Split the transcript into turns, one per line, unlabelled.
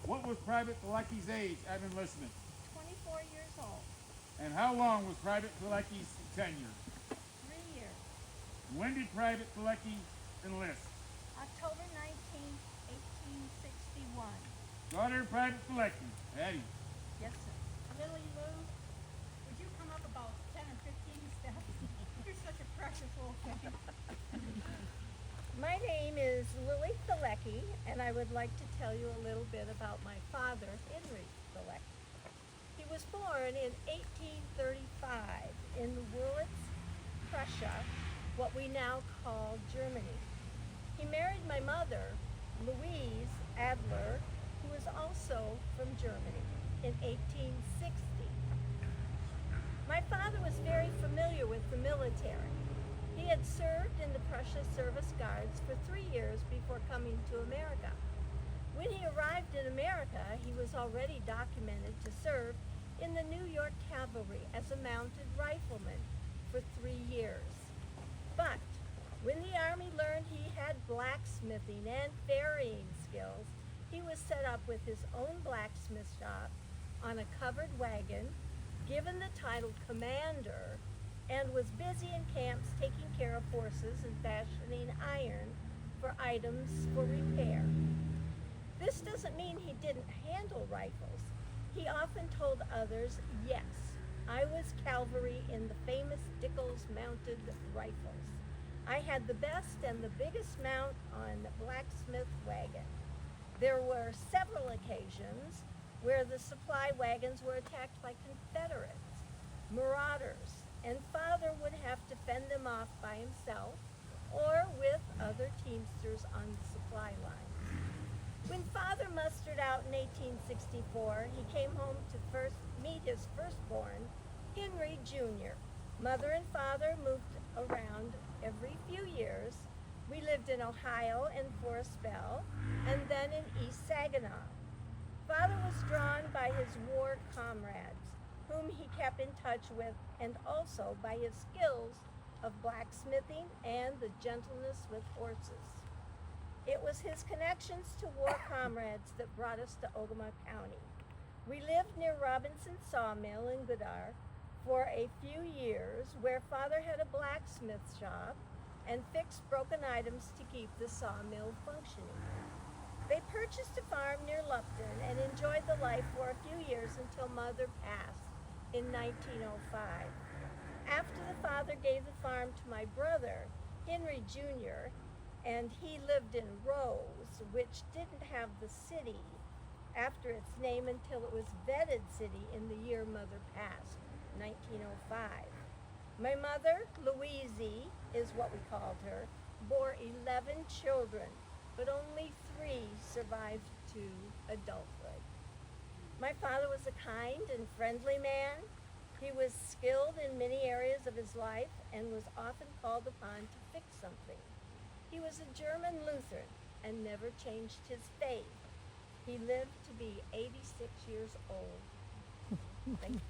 What was Private Pilecki's age at enlistment?
24 years old.
And how long was Private Pilecki's tenure?
3 years.
When did Private Pilecki enlist?
October 19th, 1861.
Daughter of Private Pilecki, Addie.
Yes, sir.
Lily Lou, would you come up about 10 or 15 steps? You're such a precious little thing.
My name is Lily Pilecki, and I would like to tell you a little bit about my father, Henry Pilecki. He was born in 1835 in Wurlitz, Prussia, what we now call Germany. He married my mother, Louise Adler, who is also from Germany, in 1860. My father was very familiar with the military. He had served in the Prussia Service Guards for 3 years before coming to America. When he arrived in America, he was already documented to serve in the New York Cavalry as a mounted rifleman for 3 years. But when the Army learned he had blacksmithing and farrieing skills, he was set up with his own blacksmith shop on a covered wagon, given the title commander, and was busy in camps taking care of horses and fashioning iron for items for repair. This doesn't mean he didn't handle rifles. He often told others, yes, I was cavalry in the famous Dickles mounted rifles. I had the best and the biggest mount on the blacksmith wagon. There were several occasions where the supply wagons were attacked by Confederates, marauders, and Father would have to fend them off by himself or with other teamsters on the supply lines. When Father mustered out in 1864, he came home to first meet his firstborn, Henry Jr. Mother and Father moved around every few years. We lived in Ohio and for a spell, and then in East Saginaw. Father was drawn by his war comrades, whom he kept in touch with, and also by his skills of blacksmithing and the gentleness with horses. It was his connections to war comrades that brought us to Ogama County. We lived near Robinson's Sawmill in Goodar for a few years, where Father had a blacksmith shop and fixed broken items to keep the sawmill functioning. They purchased a farm near Lupton and enjoyed the life for a few years until Mother passed in 1905. After the father gave the farm to my brother, Henry Jr., and he lived in Rose, which didn't have the city after its name until it was vetted city in the year Mother passed, 1905. My mother, Louise, is what we called her, bore 11 children, but only 3 survived to adulthood. My father was a kind and friendly man. He was skilled in many areas of his life and was often called upon to fix something. He was a German Lutheran and never changed his faith. He lived to be 86 years old. Thank you.